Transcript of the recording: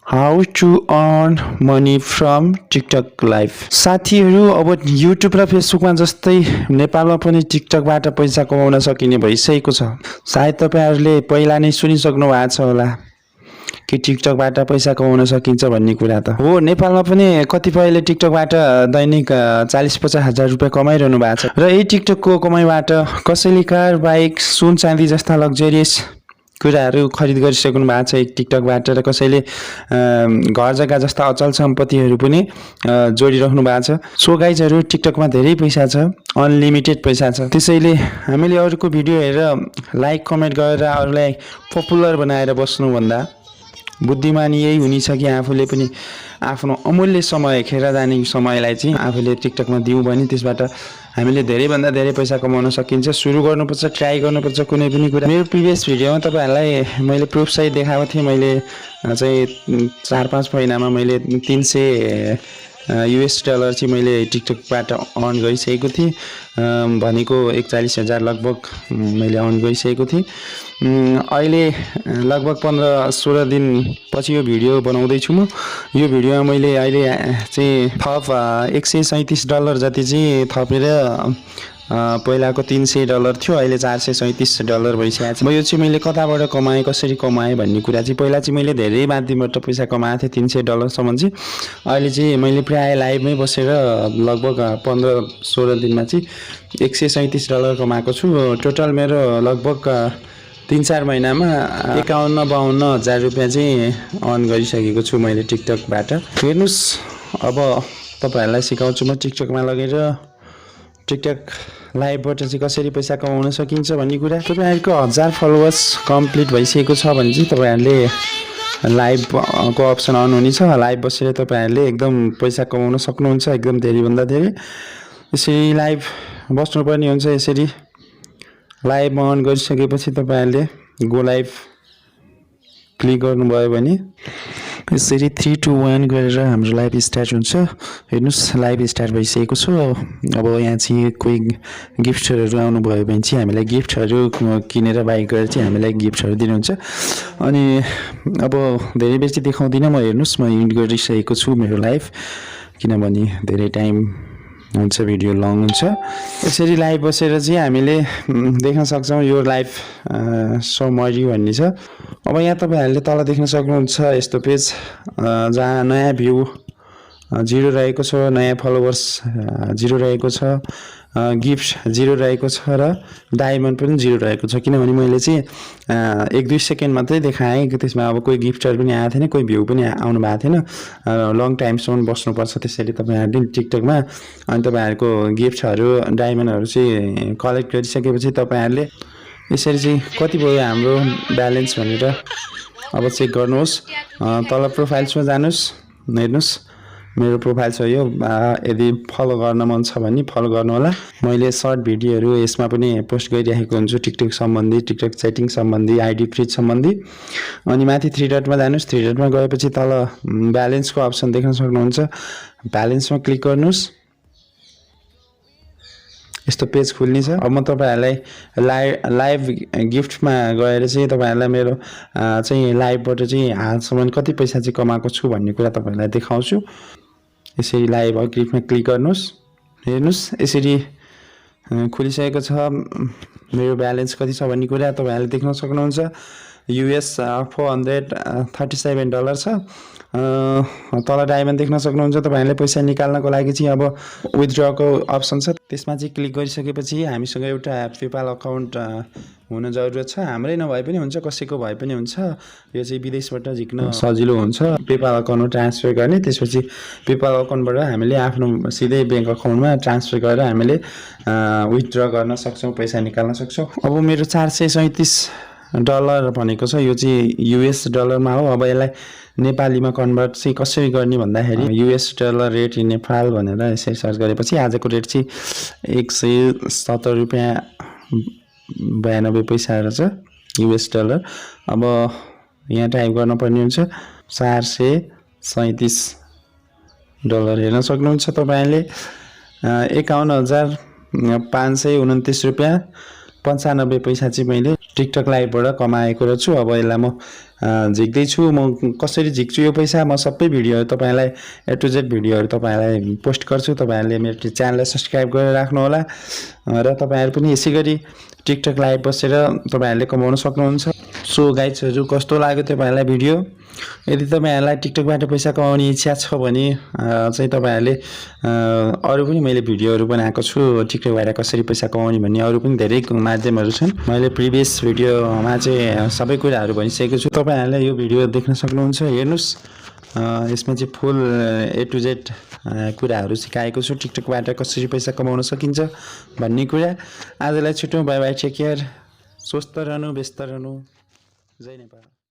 How to earn money from TikTok live साथीहरु अब YouTube र फेसबुकमा जस्तै नेपालमा पनि टिकटकबाट पैसा कमाउन सकिने भइसकेको छ। सायद तपाईहरुले पहिला नै सुनिसक्नु भएको छ होला कि टिकटकबाट पैसा कमाउन सकिन्छ भन्ने कुरा त हो। नेपालमा पनि कतिपयले टिकटकबाट दैनिक 40-50 हजार रुपैयाँ कमाइरहनु भएको छ र यही टिकटकको कमाइबाट कसैले कार, बाइक, सुन चाँदी जस्ता लग्जरियस कुराहरू खरिद गरिसक्नु भएको छ टिकटकबाट र कसैले घर जग्गा जस्ता अचल सम्पत्तिहरू पनि जोडिराख्नु भएको छ। सो गाइजहरु टिकटकमा धेरै पैसा छ, अनलिमिटेड पैसा छ। त्यसैले हामीले अरूको भिडियो हेरेर लाइक कमेन्ट गरेर अरूलाई पपुलर बनाएर बस्नु भन्दा बुद्धिमानी यही हुनेछ कि आफूले पनि आफ्नो अमूल्य समय खेर जाने समयलाई चाहिँ आफूले टिकटकमा दिउँ भने त्यसबाट हामीले धेरै भन्दा धेरै पैसा कमाउन सकिन्छ। सुरु गर्नुपर्छ, ट्राई गर्नुपर्छ कुनै पनि कुरा। मेरो प्रिभियस भिडियोमा तपाईहरुलाई मैले प्रुफ सहित देखाएको थिएँ। मैले चाहिँ 4-5 महिनामा मैले 300 US डलर चाहिँ मैले टिकटकबाट अर्न गरिसकेको थिएँ। भनेको 41,000 लगभग मैले अर्न गरिसकेको थिएँ। अहिले लगभग 15-16 दिन पछि यो भिडियो बनाउँदै छु म। यो भिडियोमा मैले अहिले चाहिँ थप 137 डलर जति चाहिँ थपेर पहिलाको 300 डलर थियो, अहिले 437 डलर भइसकेको छ। यो चाहिँ मैले कताबाट कमाएँ, कसरी कमाएँ भन्ने कुरा चाहिँ पहिला चाहिँ मैले धेरै माध्यमबाट पैसा कमाएको थिएँ 300 डलरसम्म चाहिँ। अहिले चाहिँ मैले प्राय लाइभमै बसेर लगभग 15-16 दिनमा चाहिँ 137 डलर कमाएको छु। टोटल मेरो लगभग 3-4 महिनामा 51-52 हजार रुपैयाँ चाहिँ अर्न गरिसकेको छु मैले टिकटकबाट। हेर्नुस्, अब तपाईहरुलाई सिकाउँछु म टिकटकमा लगेर टिकटक लाइभबाट चाहिँ कसरी पैसा कमाउन सकिन्छ भन्ने कुरा। तपाईहरुको 1000 फलोवर्स कम्प्लिट भइसकेको छ भने चाहिँ तपाईहरुले लाइभको अप्सन अन हुनेछ। लाइभ बसेर तपाईहरुले एकदम पैसा कमाउन सक्नुहुन्छ, एकदम धेरै भन्दा धेरै। यसरी लाइभ बस्नुपर्ने हुन्छ। यसरी लाइभ अन गरिसकेपछि तपाईहरुले गो लाइभ क्लिक गर्नुभयो भने यसरी 3 2 1 गरेर हाम्रो लाइभ स्टार्ट हुन्छ। हेर्नुस्, लाइभ स्टार्ट भइसकेको छ। अब यहाँ चाहिँ कोही गिफ्टहरु आउनु भयो भने चाहिँ हामीलाई गिफ्टहरु किनेर बाइ गरेर चाहिँ हामीलाई गिफ्टहरु दिनुहुन्छ। अनि अब धेरै बेसी देखाउँदिन म। हेर्नुस्, म एन्ड गरिसकेको छु मेरो लाइभ, किनभने धेरै टाइम हुन्छ, भिडियो लङ हुन्छ। यसरी लाइभ बसेर चाहिँ हामीले देख्न सक्छौं यो लाइभ समरी भन्ने छ। अब यहाँ तपाईहरुले तल देख्न सक्नुहुन्छ यस्तो पेज जहाँ नयाँ भ्यू 0 रहेको छ, नयाँ फलोवर्स 0 रहेको छ, गिफ्ट 0 रहेको छ र डायमन्ड पनि 0 रहेको छ। किनभने मैले चाहिँ 1-2 सेकेन्ड मात्रै देखाएँ, त्यसमा अब कोही गिफ्टहरु पनि आएको थिएन, कोही भ्यू पनि आउनु भएको थिएन। लङ टाइमसम्म बस्नुपर्छ त्यसैले तपाईहरुले टिकटकमा। अनि तपाईहरुको गिफ्टहरु, डायमन्डहरु चाहिँ कलेक्ट गरिसकेपछि तपाईहरुले यसरी चाहिँ कति भयो हाम्रो ब्यालेन्स भनेर अब चेक गर्नुहोस्। तल प्रोफाइल्समा जानुस्, हेर्नुस् मेरो प्रोफाइल छ यो। यदि फलो गर्न मन छ भने फलो गर्नु होला। मैले सर्ट भिडियोहरु यसमा पनि पोस्ट गरिरहेको हुन्छु, टिकटक सम्बन्धी, टिकटक सेटिङ सम्बन्धी, आईडी फ्रिज सम्बन्धी। अनि माथि 3 डटमा जानुस्। 3 डटमा गएपछि तल ब्यालेन्सको अप्सन देख्न सक्नुहुन्छ। ब्यालेन्समा क्लिक गर्नुस्, यस्तो पेज खुल्ने छ। अब म तपाईहरुलाई लाइभ गिफ्टमा गएर चाहिँ तपाईहरुलाई मेरो चाहिँ लाइभबाट चाहिँ हालसम्म कति पैसा चाहिँ कमाएको छु भन्ने कुरा तपाईहरुलाई देखाउँछु। यसरी लाइभ गिफ्टमा क्लिक गर्नुस्। हेर्नुस्, यसरी खुलिसकेको छ। मेरो ब्यालेन्स कति छ भन्ने कुरा तपाईहरुले देख्न सक्नुहुन्छ। US 437 डलर छ। तल डायमन्ड देख्न सक्नुहुन्छ। तपाईहरुले पैसा निकाल्नको लागि चाहिँ अब विथड्रको अप्सन छ, त्यसमा चाहिँ क्लिक गरिसकेपछि हामीसँग एउटा पेपाल अकाउन्ट हुन जरुरत छ। हाम्रै नभए पनि हुन्छ, कसैको भए पनि हुन्छ। यो चाहिँ विदेशबाट झिक्न सजिलो हुन्छ पेपाल अकाउन्टमा ट्रान्सफर गर्ने। त्यसपछि पेपाल अकाउन्टबाट हामीले आफ्नो सिधै बैंक अकाउन्टमा ट्रान्सफर गरेर हामीले विथड्र गर्न सक्छौं, पैसा निकाल्न सक्छौं। अब मेरो 437 डलर भनेको छ, यो चाहिँ US डलरमा हो। अब यसलाई नेपालीमा कन्भर्ट चाहिँ कसरी गर्ने भन्दाखेरि US dollar rate in Nepal भनेर यसरी सर्च गरेपछि आजको रेट चाहिँ 170 रुपैयाँ 92 पैसा रहेछ US डलर। अब यहाँ टाइप गर्न पर्ने हुन्छ 437 डलर। हेर्न सक्नुहुन्छ तपाईहरुले 51,529 रुपैयाँ 95 पैसा चाहिँ मैले टिकटक लाइभबाट कमाएको रहेछु। अब यसलाई म झिक्दैछु। म कसरी झिक्छु यो पैसा म सबै भिडियोहरू तपाईँलाई ए टु जेड भिडियोहरू तपाईँलाई पोस्ट गर्छु। तपाईँहरूले मेरो च्यानललाई सब्सक्राइब गरेर राख्नु होला र तपाईँहरू पनि यसै गरी टिकटक लाइभ बसेर तपाईँहरूले कमाउन सक्नुहुन्छ। सो गाइजहरू कस्तो लाग्यो तपाईँहरूलाई भिडियो? यदि तपाईँहरूलाई टिकटकबाट पैसा कमाउने इच्छा छ भने चाहिँ तपाईँहरूले अरू पनि मैले भिडियोहरू बनाएको छु टिकटकबाट कसरी पैसा कमाउने भन्ने अरू पनि धेरै माध्यमहरू छन्। मैले प्रिभियस भिडियोमा चाहिँ सबै कुराहरू भनिसकेको छु। तपाईँहरूले यो भिडियो देख्न सक्नुहुन्छ। हेर्नुहोस् यसमा चाहिँ फुल ए टु जेड कुराहरू सिकाएको छु टिकटकबाट कसरी पैसा कमाउन सकिन्छ भन्ने कुरा। आजलाई छुट्यौँ। Bye bye, take care. स्वस्थ रहनु, व्यस्त रहनु। जय नेपाल।